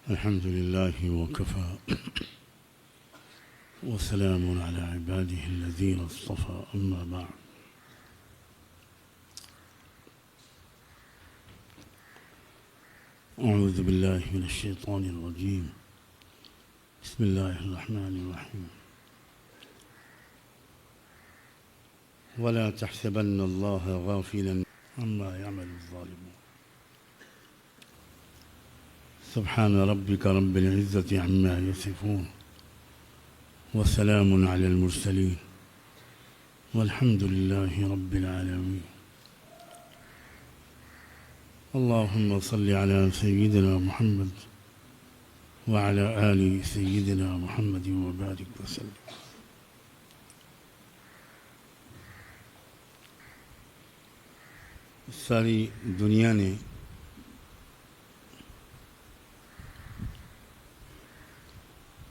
الحمد لله وكفى وسلام على عباده الذين اصطفى أما بعد أعوذ بالله من الشيطان الرجيم بسم الله الرحمن الرحيم ولا تحسبن الله غافلا عما يعمل الظالمون سبحان ربك رب العزة عما يصفون وسلام على المرسلين والحمد لله رب العالمين اللهم صل على سيدنا محمد وعلى آل سيدنا محمد وبارك وسلم. ساری دنیا نے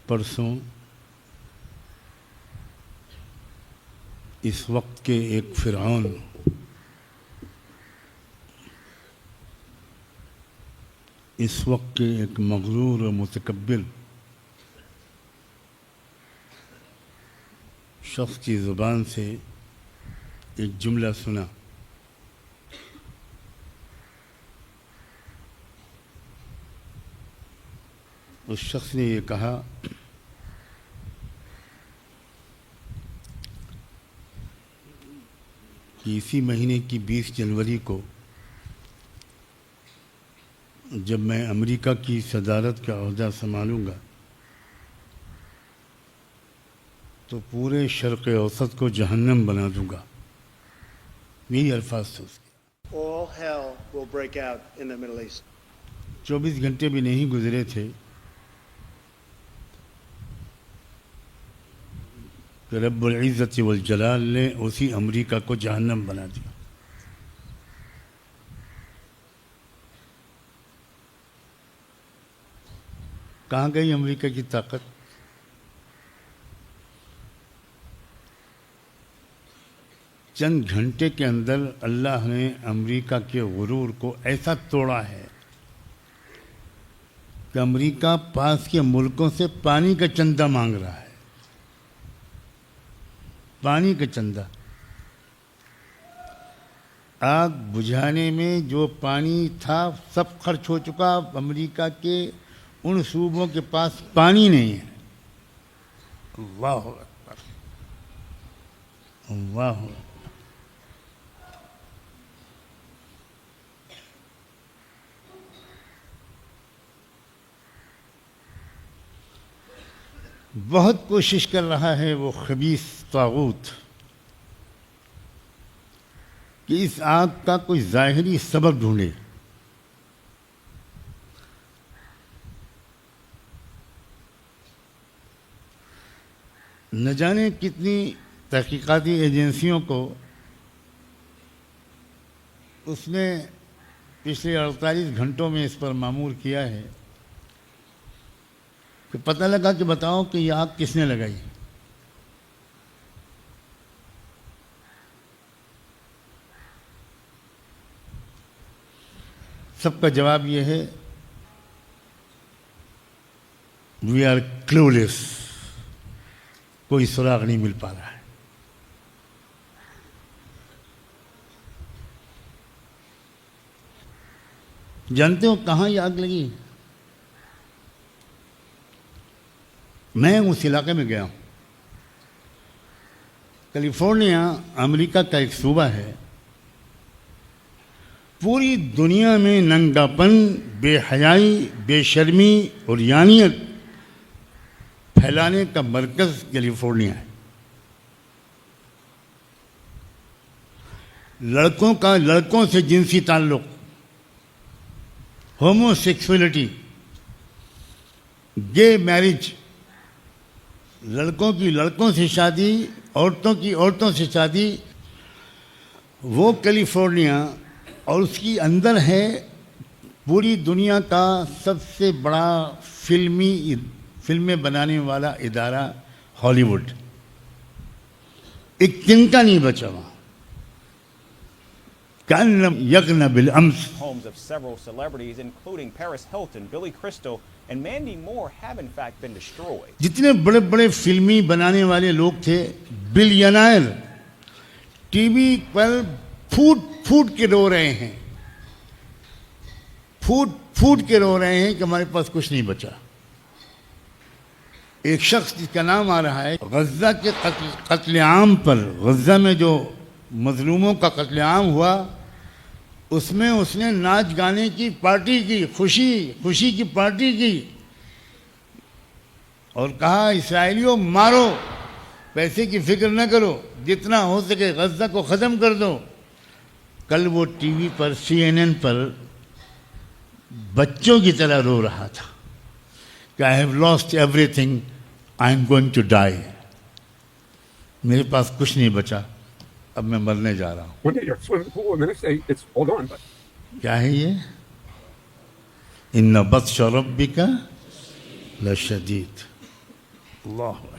پرسوں اس وقت کے ایک فرعون اس وقت کے ایک مغرور و متکبر شخص کی زبان سے ایک جملہ سنا. اس شخص نے یہ کہا کہ اسی مہینے کی 20 جنوری کو جب میں امریکہ کی صدارت کا عہدہ سنبھالوں گا تو پورے شرق اوسط کو جہنم بنا دوں گا. یہی الفاظ تھے اس کے. All hell will break out in the Middle East. 24 گھنٹے بھی نہیں گزرے تھے کہ رب العزت والجلال نے اسی امریکہ کو جہنم بنا دیا. کہاں گئی امریکہ کی طاقت؟ چند گھنٹے کے اندر اللہ نے امریکہ کے غرور کو ایسا توڑا ہے کہ امریکہ پاس کے ملکوں سے پانی کا چندہ مانگ رہا ہے. پانی کا چندہ. آگ بجھانے میں جو پانی تھا سب خرچ ہو چکا. امریکہ کے ان صوبوں کے پاس پانی نہیں ہے. اللہ اکبر اللہ اکبر. بہت کوشش کر رہا ہے وہ خبیث طاغوت کہ اس آگ کا کوئی ظاہری سبب ڈھونڈے. نہ جانے کتنی تحقیقاتی ایجنسیوں کو اس نے پچھلے 48 گھنٹوں میں اس پر مامور کیا ہے کہ پتہ لگا کہ بتاؤ کہ یہ آگ کس نے لگائی. سب کا جواب یہ ہے وی آر کلولیس. کوئی سراغ نہیں مل پا رہا ہے. جانتے ہو کہاں یہ آگ لگی؟ میں اس علاقے میں گیا ہوں. کیلیفورنیا امریکہ کا ایک صوبہ ہے. پوری دنیا میں ننگاپن، بے حیائی، بے شرمی اور یانیت پھیلانے کا مرکز کیلیفورنیا ہے. لڑکوں کا لڑکوں سے جنسی تعلق، ہومو سیکسولیٹی، گے میرج، لڑکوں کی لڑکوں سے شادی، عورتوں کی عورتوں سے شادی. وہ کیلیفورنیا اور اس کی اندر ہے پوری دنیا کا سب سے بڑا فلمیں بنانے والا ادارہ ہالی ووڈ. ایک تنکا نہیں بچا وہاں. كأن لم يغن بالأمس. Homes of several celebrities, including Paris Hilton, Billy Crystal, and Mandy Moore, have in fact been destroyed. جتنے بڑے بڑے فلمی بنانے والے لوگ تھے، بلینائر، ٹی وی پر پھوٹ پھوٹ کے رو رہے ہیں، پھوٹ پھوٹ کے رو رہے ہیں کہ ہمارے پاس کچھ نہیں بچا. ایک شخص جس کا نام آ رہا ہے، غزہ کے قتل عام پر، غزہ میں جو مظلوموں کا قتل عام ہوا، اس میں اس نے ناچ گانے کی پارٹی کی، خوشی کی پارٹی کی، اور کہا اسرائیلیوں مارو، پیسے کی فکر نہ کرو، جتنا ہو سکے غزہ کو ختم کر دو. کل وہ ٹی وی پر CNN پر بچوں کی طرح رو رہا تھا کہ I have lost everything, I am going to die. میرے پاس کچھ نہیں بچا، اب میں مرنے جا رہا ہوں. One day you're at a swimming pool and the next day it's all gone. But کیا ہے یہ؟ ان بطش ربک لشدید. اللہ اکبر.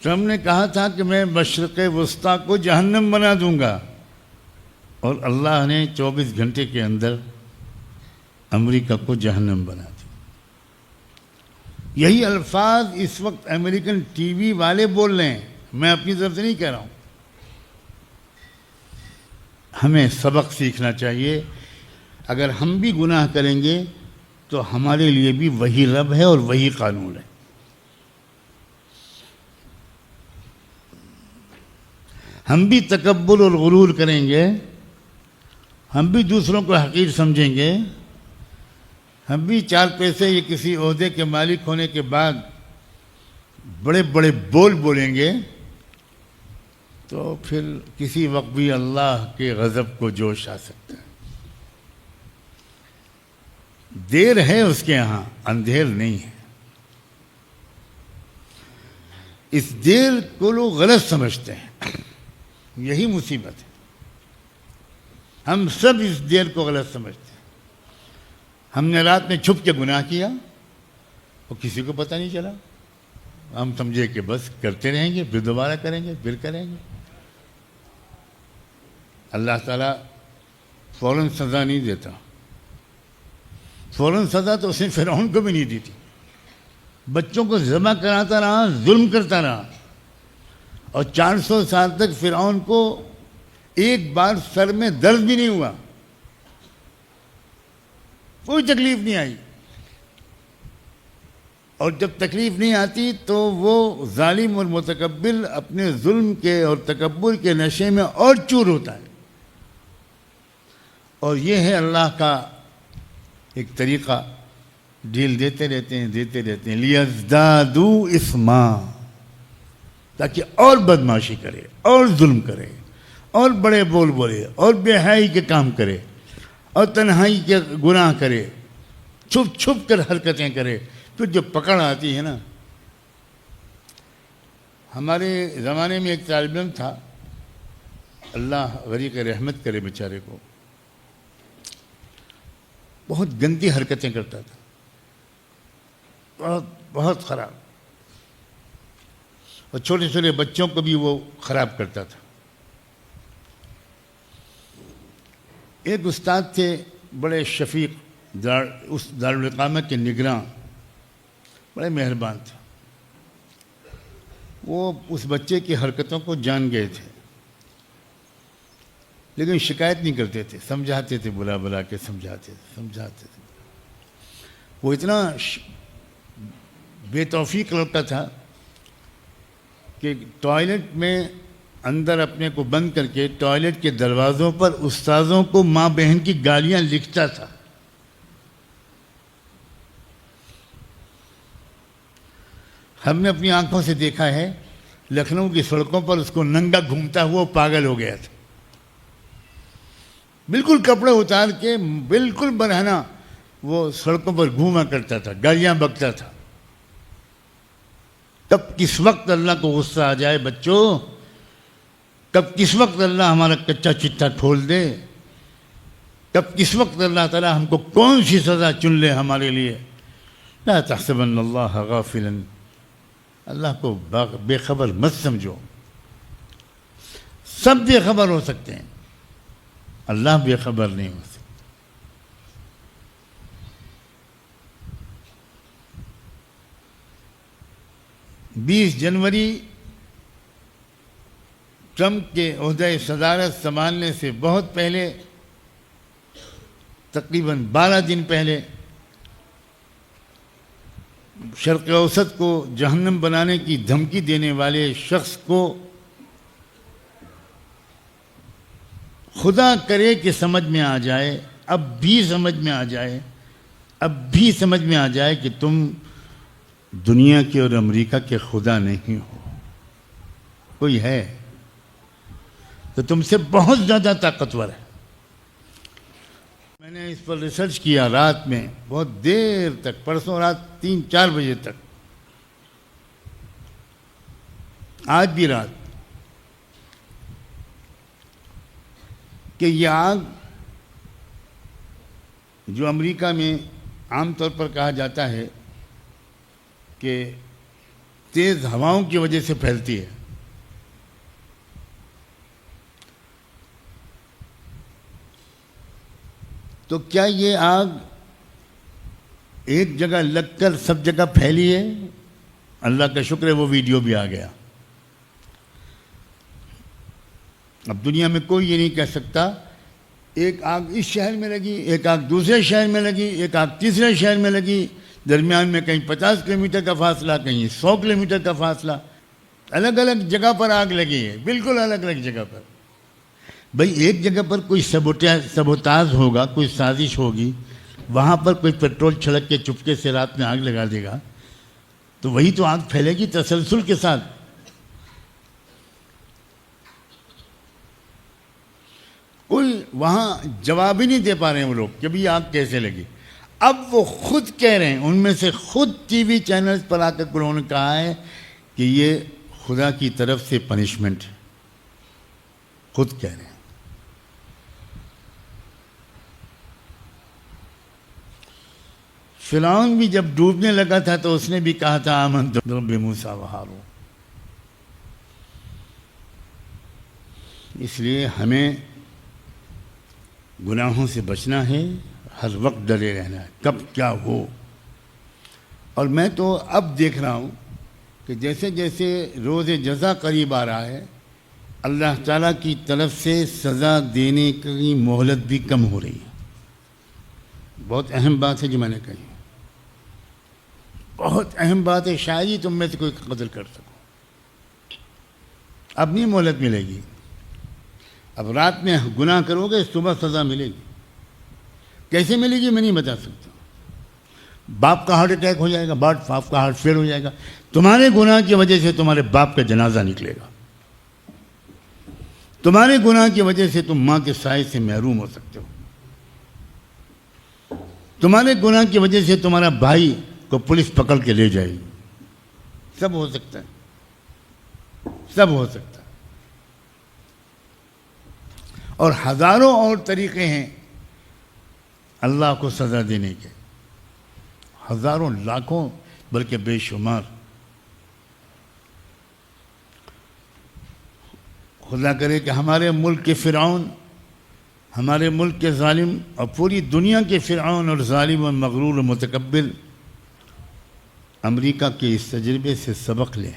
ٹرمپ نے کہا تھا کہ میں مشرق وسطیٰ کو جہنم بنا دوں گا، اور اللہ نے 24 گھنٹے کے اندر امریکہ کو جہنم بنا دیا. یہی الفاظ اس وقت امریکن ٹی وی والے بول رہے ہیں، میں اپنی طرف سے نہیں کہہ رہا ہوں. ہمیں سبق سیکھنا چاہیے. اگر ہم بھی گناہ کریں گے تو ہمارے لیے بھی وہی رب ہے اور وہی قانون ہے. ہم بھی تکبر اور غرور کریں گے، ہم بھی دوسروں کو حقیر سمجھیں گے، ہم بھی 4 پیسے یا کسی عہدے کے مالک ہونے کے بعد بڑے بڑے بول بولیں گے، تو پھر کسی وقت بھی اللہ کے غضب کو جوش آ سکتا ہے. دیر ہے اس کے ہاں، اندھیر نہیں ہے. اس دیر کو لوگ غلط سمجھتے ہیں، یہی مصیبت ہے. ہم سب اس دیر کو غلط سمجھتے ہیں. ہم نے رات میں چھپ کے گناہ کیا اور کسی کو پتہ نہیں چلا. ہم سمجھے کہ بس کرتے رہیں گے، پھر دوبارہ کریں گے، پھر کریں گے. اللہ تعالیٰ فوراً سزا نہیں دیتا. فوراً سزا تو اس نے فرعون کو بھی نہیں دی تھی. بچوں کو ذبح کراتا رہا، ظلم کرتا رہا، اور 400 سال تک فرعون کو ایک بار سر میں درد بھی نہیں ہوا، کوئی تکلیف نہیں آئی. اور جب تکلیف نہیں آتی تو وہ ظالم اور متکبر اپنے ظلم کے اور تکبر کے نشے میں اور چور ہوتا ہے. اور یہ ہے اللہ کا ایک طریقہ، ڈھیل دیتے رہتے ہیں لیزدادوا اثما، تاکہ اور بدماشی کرے، اور ظلم کرے، اور بڑے بول بولے، اور بے حیائی کے کام کرے، اور تنہائی کے گناہ کرے، چھپ چھپ کر حرکتیں کرے. پھر جو پکڑ آتی ہے نا. ہمارے زمانے میں ایک طالب علم تھا، اللہ غریق رحمت کرے بیچارے کو، بہت گندی حرکتیں کرتا تھا، بہت بہت خراب، اور چھوٹے چھوٹے بچوں کو بھی وہ خراب کرتا تھا. ایک استاد تھے بڑے شفیق، اس دارالقامت کے نگراں، بڑے مہربان تھے. وہ اس بچے کی حرکتوں کو جان گئے تھے، لیکن شکایت نہیں کرتے تھے، سمجھاتے تھے، بلا بلا کے سمجھاتے تھے. وہ اتنا بے توفیق لڑکا تھا کہ ٹوائلٹ میں اندر اپنے کو بند کر کے ٹوائلٹ کے دروازوں پر استاذوں کو ماں بہن کی گالیاں لکھتا تھا. ہم نے اپنی آنکھوں سے دیکھا ہے، لکھنؤ کی سڑکوں پر اس کو ننگا گھومتا ہوا پاگل ہو گیا تھا. بالکل کپڑے اتار کے بالکل برہنہ وہ سڑکوں پر گھوما کرتا تھا، گالیاں بکتا تھا. کب کس وقت اللہ کو غصہ آ جائے بچوں، کب کس وقت اللہ ہمارا کچا چٹا کھول دے، کب کس وقت اللہ تعالیٰ ہم کو کون سی سزا چن لے ہمارے لیے. لا تحسبن اللہ غافلا، اللہ کو بے خبر مت سمجھو. سب بے خبر ہو سکتے ہیں، اللہ بے خبر نہیں ہو سکتا۔ 20 جنوری ٹرمپ کے عہدہ صدارت سنبھالنے سے بہت پہلے، تقریباً 12 دن پہلے، شرق اوسط کو جہنم بنانے کی دھمکی دینے والے شخص کو خدا کرے کہ سمجھ میں آ جائے، اب بھی سمجھ میں آ جائے، اب بھی سمجھ میں آ جائے کہ تم دنیا کے اور امریکہ کے خدا نہیں ہو، کوئی ہے تو تم سے بہت زیادہ طاقتور ہے۔ میں نے اس پر ریسرچ کیا رات میں بہت دیر تک، پرسوں رات 3-4 بجے تک، آج بھی رات، کہ یہ آگ جو امریکہ میں عام طور پر کہا جاتا ہے کہ تیز ہواؤں کی وجہ سے پھیلتی ہے، تو کیا یہ آگ ایک جگہ لگ کر سب جگہ پھیلی ہے؟ اللہ کا شکر ہے وہ ویڈیو بھی آ گیا۔ اب دنیا میں کوئی یہ نہیں کہہ سکتا ایک آگ اس شہر میں لگی، ایک آگ دوسرے شہر میں لگی، ایک آگ تیسرے شہر میں لگی، درمیان میں کہیں 50 کلومیٹر کا فاصلہ، کہیں 100 کلومیٹر کا فاصلہ، الگ الگ جگہ پر آگ لگی ہے، بالکل الگ الگ جگہ پر۔ بھئی ایک جگہ پر کوئی سبوتاژ ہوگا، کوئی سازش ہوگی، وہاں پر کوئی پیٹرول چھڑک کے چپکے سے رات میں آگ لگا دے گا تو وہی تو آگ پھیلے گی تسلسل کے ساتھ۔ کوئی وہاں جواب ہی نہیں دے پا رہے ہیں وہ لوگ کہ بھی آگ کیسے لگی۔ اب وہ خود کہہ رہے ہیں، ان میں سے خود ٹی وی چینلز پر آ کر انہوں نے کہا ہے کہ یہ خدا کی طرف سے پنشمنٹ ہے، خود کہہ رہے ہیں۔ فرعون بھی جب ڈوبنے لگا تھا تو اس نے بھی کہا تھا آمنت برب موسیٰ و ہارون۔ اس لیے ہمیں گناہوں سے بچنا ہے، ہر وقت ڈرے رہنا ہے کب کیا ہو۔ اور میں تو اب دیکھ رہا ہوں کہ جیسے جیسے روز جزا قریب آ رہا ہے، اللہ تعالیٰ کی طرف سے سزا دینے کی مہلت بھی کم ہو رہی ہے۔ بہت اہم بات ہے جو میں نے کہی، بہت اہم بات ہے، شاید ہی تم میں سے کوئی قدر کر سکو۔ اب نہیں مہلت ملے گی، اب رات میں گناہ کرو گے صبح سزا ملے گی۔ کیسے ملے گی میں نہیں بتا سکتا۔ باپ کا ہارٹ اٹیک ہو جائے گا، باپ کا ہارٹ فیل ہو جائے گا، تمہارے گناہ کی وجہ سے تمہارے باپ کا جنازہ نکلے گا، تمہارے گناہ کی وجہ سے تم ماں کے سائے سے محروم ہو سکتے ہو، تمہارے گناہ کی وجہ سے تمہارا بھائی کو پولیس پکڑ کے لے جائے گی۔ سب ہو سکتا ہے، سب ہو سکتا ہے۔ اور ہزاروں اور طریقے ہیں اللہ کو سزا دینے کے، ہزاروں، لاکھوں، بلکہ بے شمار۔ خدا کرے کہ ہمارے ملک کے فرعون، ہمارے ملک کے ظالم اور پوری دنیا کے فرعون اور ظالم اور مغرور و متکبر امریکہ کے اس تجربے سے سبق لیں۔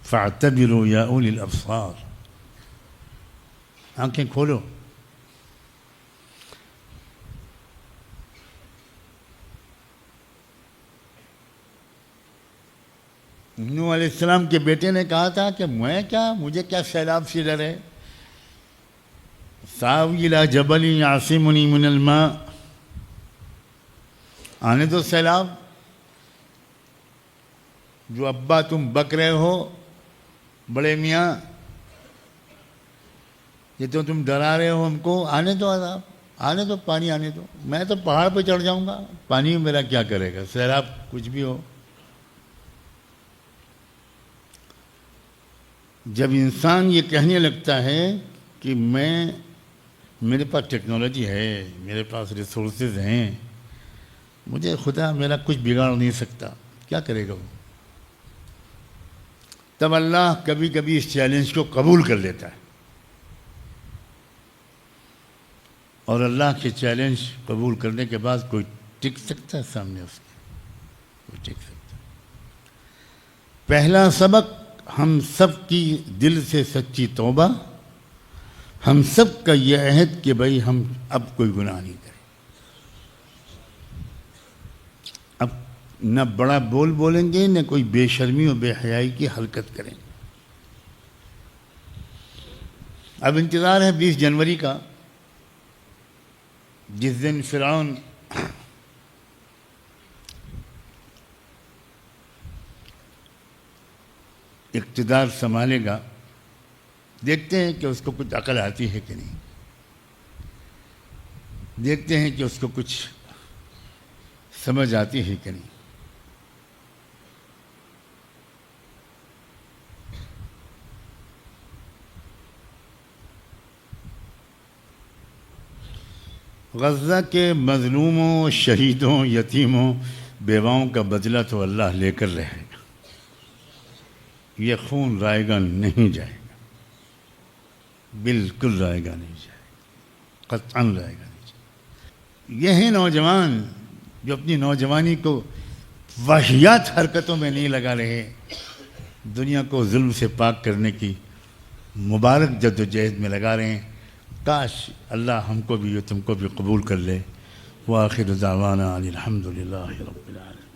فاعتبروا یا اولی الابصار، آنکھیں کھولو۔ نوح علیہ السلام کے بیٹے نے کہا تھا کہ مجھے کیا سیلاب سے ڈر ہے، ساوی الی جبل یعصمنی من الماء، آنے دو سیلاب۔ جو ابا تم بک رہے ہو بڑے میاں، یہ تو تم ڈرا رہے ہو ہم کو، آنے دو عذاب، آنے دو، پانی آنے دو، میں تو پہاڑ پہ چڑھ جاؤں گا، پانی میرا کیا کرے گا، سیلاب کچھ بھی ہو۔ جب انسان یہ کہنے لگتا ہے کہ میرے پاس ٹیکنالوجی ہے، میرے پاس ریسورسز ہیں، مجھے خدا میرا کچھ بگاڑ نہیں سکتا، کیا کرے گا وہ؟ تب اللہ کبھی کبھی اس چیلنج کو قبول کر لیتا ہے، اور اللہ کے چیلنج قبول کرنے کے بعد کوئی ٹک سکتا ہے سامنے اس کے؟ کوئی ٹک سکتا ہے۔ پہلا سبق، ہم سب کی دل سے سچی توبہ، ہم سب کا یہ عہد کہ بھائی ہم اب کوئی گناہ نہیں کریں، اب نہ بڑا بول بولیں گے، نہ کوئی بے شرمی و بے حیائی کی حرکت کریں گے۔ اب انتظار ہے 20 جنوری کا، جس دن فرعون اقتدار سنبھالے گا۔ دیکھتے ہیں کہ اس کو کچھ عقل آتی ہے کہ نہیں، دیکھتے ہیں کہ اس کو کچھ سمجھ آتی ہے کہ نہیں۔ غزہ کے مظلوموں، شہیدوں، یتیموں، بیواؤں کا بدلہ تو اللہ لے کر رہے گا، یہ خون رائے گا نہیں جائے گا، بالکل رائے گا نہیں جائے گا، قطعاً رائے گا نہیں جائے گا۔ یہ ہیں نوجوان جو اپنی نوجوانی کو واہیات حرکتوں میں نہیں لگا رہے، دنیا کو ظلم سے پاک کرنے کی مبارک جدوجہد میں لگا رہے ہیں۔ کاش اللہ ہم کو بھی اور تم کو بھی قبول کر لے۔ وآخر دعوانا ان الحمد للہ رب العالمین۔